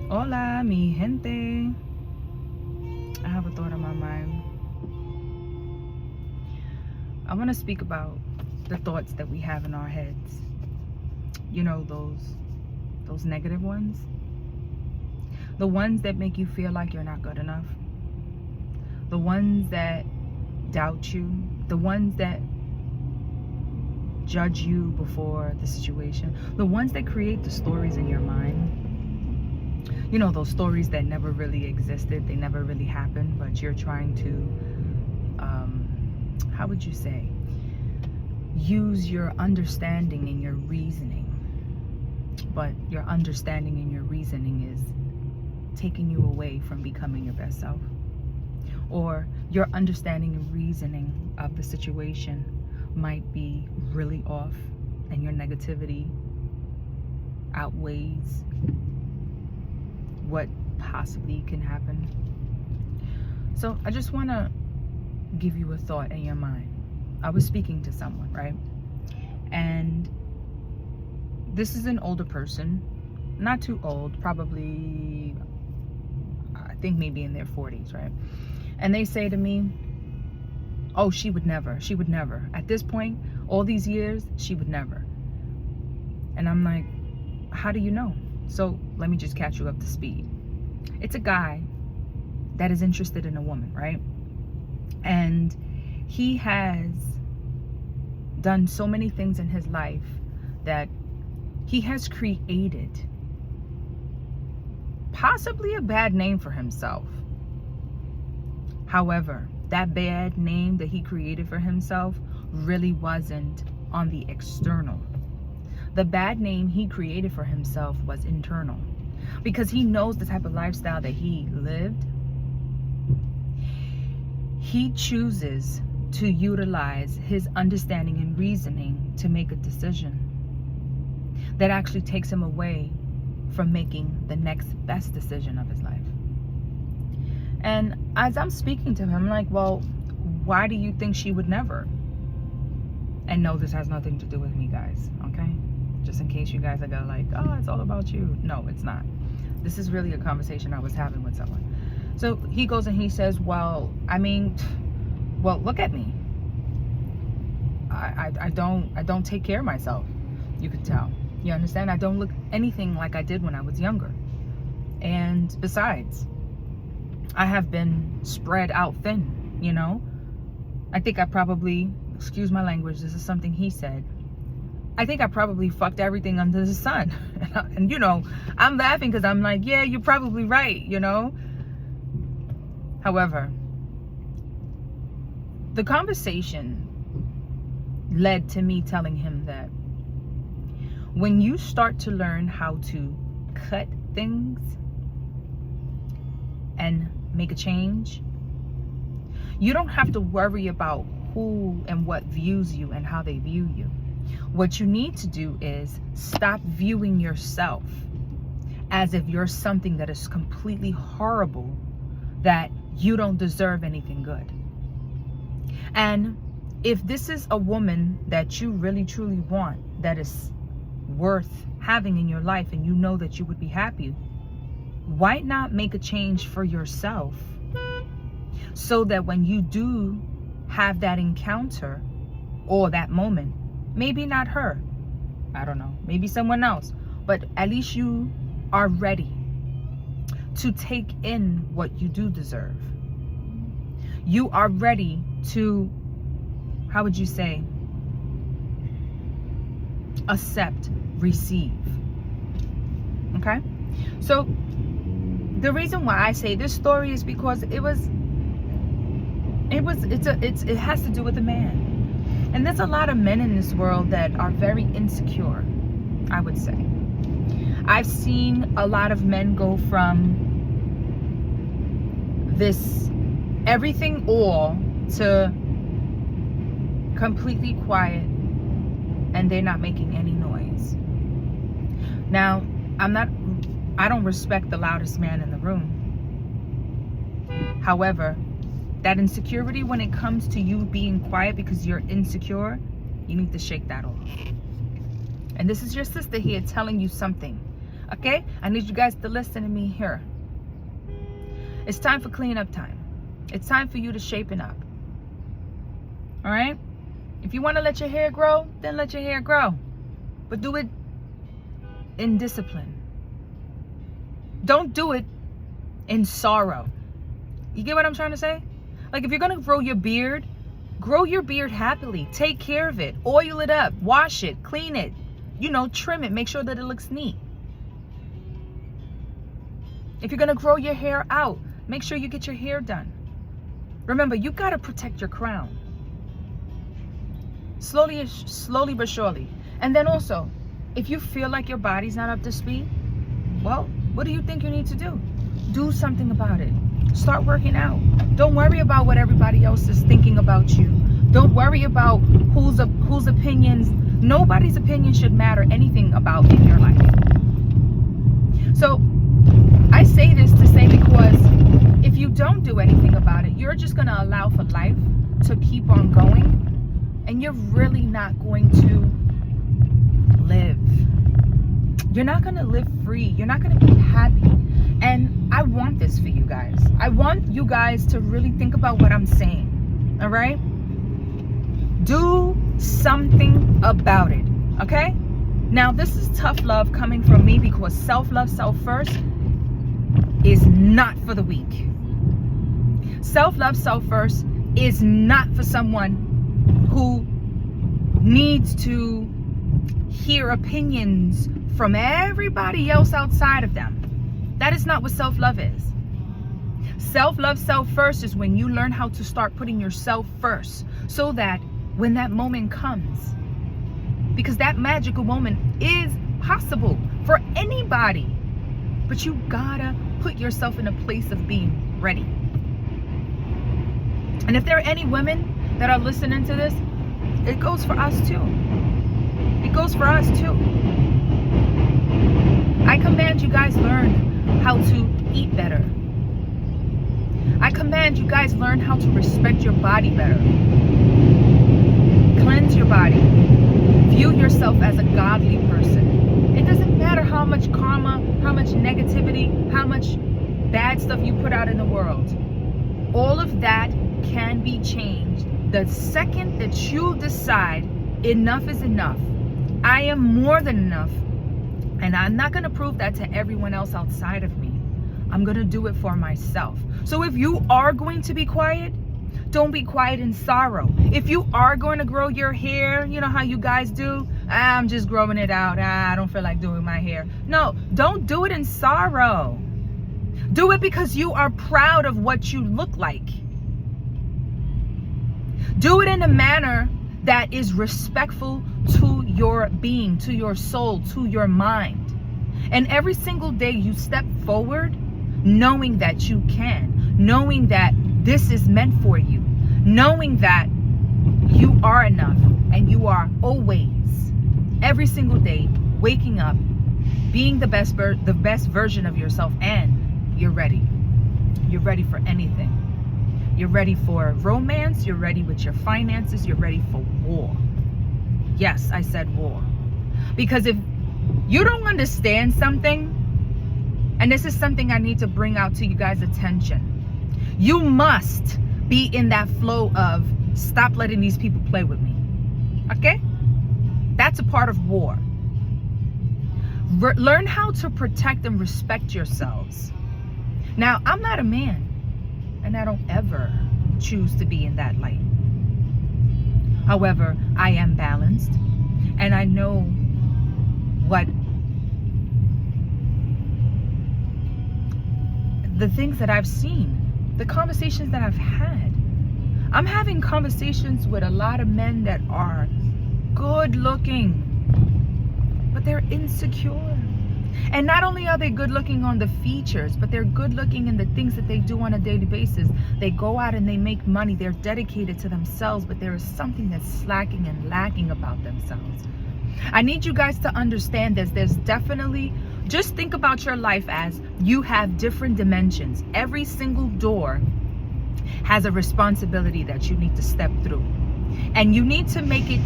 Hola, mi gente. I have a thought on my mind. I want to speak about the thoughts that we have in our heads. You know, those negative ones. The ones that make you feel like you're not good enough. The ones that doubt you. The ones that judge you before the situation. The ones that create the stories in your mind. You know, those stories that never really existed. They never really happened, but you're trying to, how would you say, use your understanding and your reasoning. But your understanding and your reasoning is taking you away from becoming your best self. Or your understanding and reasoning of the situation might be really off, and your negativity outweighs what possibly can happen. So I just want to give you a thought in your mind. I was speaking to someone, right? And this is an older person, not too old, probably, I think maybe in their 40s, right? And they say to me, oh, she would never. At this point, all these years, she would never. And I'm like, how do you know? So let me just catch you up to speed. It's a guy that is interested in a woman, right? And he has done so many things in his life that he has created possibly a bad name for himself. However, that bad name that he created for himself really wasn't on the external. The bad name he created for himself was internal, because he knows the type of lifestyle that he lived. He chooses to utilize his understanding and reasoning to make a decision that actually takes him away from making the next best decision of his life. And as I'm speaking to him, I'm like, well, why do you think she would never? And no, this has nothing to do with me, guys, okay? Just in case you guys are gonna like, oh, it's all about you. No, it's not. This is really a conversation I was having with someone. So he goes and he says, well, look at me. I don't take care of myself. You could tell. You understand? I don't look anything like I did when I was younger. And besides, I have been spread out thin, you know? I think I probably, excuse my language, this is something he said, I think I probably fucked everything under the sun. And you know, I'm laughing because I'm like, yeah, you're probably right, you know? However, the conversation led to me telling him that when you start to learn how to cut things and make a change, you don't have to worry about who and what views you and how they view you. What you need to do is stop viewing yourself as if you're something that is completely horrible, that you don't deserve anything good. And if this is a woman that you really truly want, that is worth having in your life, and you know that you would be happy, why not make a change for yourself, so that when you do have that encounter or that moment, maybe not her, I don't know, maybe someone else, but at least you are ready to take in what you do deserve. You are ready to, how would you say, accept, receive. Okay? So the reason why I say this story is because it has to do with a man. And there's a lot of men in this world that are very insecure, I would say. I've seen a lot of men go from this everything all to completely quiet, and they're not making any noise. Now, I don't respect the loudest man in the room. However, that insecurity, when it comes to you being quiet because you're insecure, you need to shake that off. And this is your sister here telling you something. Okay? I need you guys to listen to me here. It's time for cleanup time. It's time for you to shapen up. All right? If you want to let your hair grow, then let your hair grow. But do it in discipline. Don't do it in sorrow. You get what I'm trying to say? Like, if you're going to grow your beard happily. Take care of it. Oil it up. Wash it. Clean it. Trim it. Make sure that it looks neat. If you're going to grow your hair out, make sure you get your hair done. Remember, you got to protect your crown. Slowly but surely. And then also, if you feel like your body's not up to speed, well, what do you think you need to do? Do something about it. Start working out. Don't worry about what everybody else is thinking about you. Don't worry about whose opinions. Nobody's opinion should matter anything about in your life. So I say this to say, because if you don't do anything about it, you're just going to allow for life to keep on going, and you're really not going to live. You're not going to live free. You're not going to be happy. And I want this for you guys. I want you guys to really think about what I'm saying. All right? Do something about it. Okay? Now, this is tough love coming from me, because self-love, self-first is not for the weak. Self-love, self-first is not for someone who needs to hear opinions from everybody else outside of them. That is not what self-love is. Self-love, self-first is when you learn how to start putting yourself first, so that when that moment comes, because that magical moment is possible for anybody, but you gotta put yourself in a place of being ready. And if there are any women that are listening to this, it goes for us too. It goes for us too. I command you guys learn how to eat better. I command you guys learn how to respect your body better. Cleanse your body. View yourself as a godly person. It doesn't matter how much karma, how much negativity, how much bad stuff you put out in the world. All of that can be changed the second that you decide enough is enough. I am more than enough. And I'm not going to prove that to everyone else outside of me. I'm going to do it for myself. So if you are going to be quiet, don't be quiet in sorrow. If you are going to grow your hair, you know how you guys do? I'm just growing it out. I don't feel like doing my hair. No, don't do it in sorrow. Do it because you are proud of what you look like. Do it in a manner that is respectful to your being, to your soul, to your mind. And every single day you step forward knowing that you can, knowing that this is meant for you, knowing that you are enough, and you are always, every single day, waking up, being the best version of yourself, and you're ready. You're ready for anything. You're ready for romance. You're ready with your finances. You're ready for war. Yes, I said war. Because if you don't understand something, and this is something I need to bring out to you guys' attention, you must be in that flow of stop letting these people play with me. Okay? That's a part of war. Learn how to protect and respect yourselves. Now, I'm not a man, and I don't ever choose to be in that light. However, I am balanced, and I know what the things that I've seen, the conversations that I've had. I'm having conversations with a lot of men that are good looking, but they're insecure. And not only are they good looking on the features, but they're good looking in the things that they do on a daily basis. They go out and they make money. They're dedicated to themselves, but there is something that's slacking and lacking about themselves. I need you guys to understand this. There's definitely, just think about your life as you have different dimensions. Every single door has a responsibility that you need to step through. And you need to make it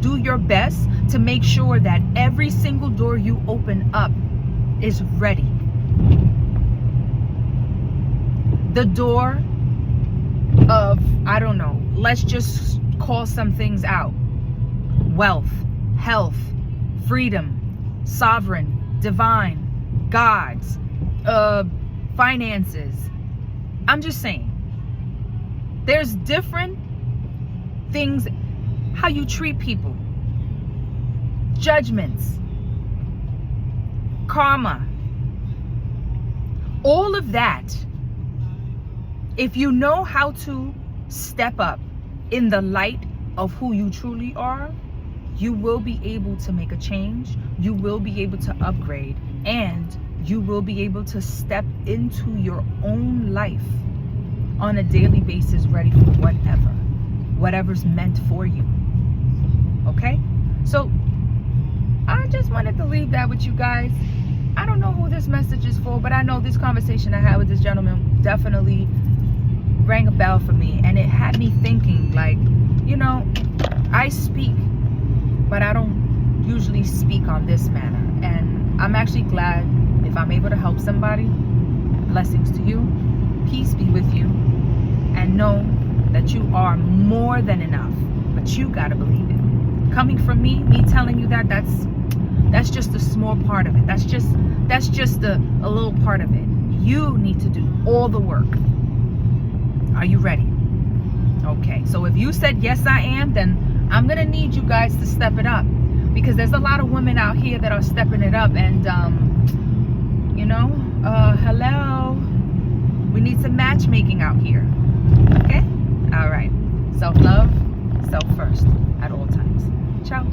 do your best to make sure that every single door you open up is ready. The door of, I don't know, let's just call some things out: wealth, health, freedom, sovereign, divine, God's, finances. I'm just saying, there's different things, how you treat people, judgments, karma, all of that. If you know how to step up in the light of who you truly are, you will be able to make a change, you will be able to upgrade, and you will be able to step into your own life on a daily basis, ready for whatever's meant for you. Okay? So I just wanted to leave that with you guys. I don't know who this message is for, but I know this conversation I had with this gentleman definitely rang a bell for me, and it had me thinking, like, you know, I speak, but I don't usually speak on this manner, and I'm actually glad if I'm able to help somebody. Blessings to you, peace be with you, and know that you are more than enough, but you gotta believe it. Coming from me telling you that, that's just a small part of it. That's just a little part of it. You need to do all the work. Are you ready? Okay, so if you said yes I am, then I'm gonna need you guys to step it up, because there's a lot of women out here that are stepping it up, and you know, hello, we need some matchmaking out here. Okay? All right. Self-love, self first at all times. Ciao.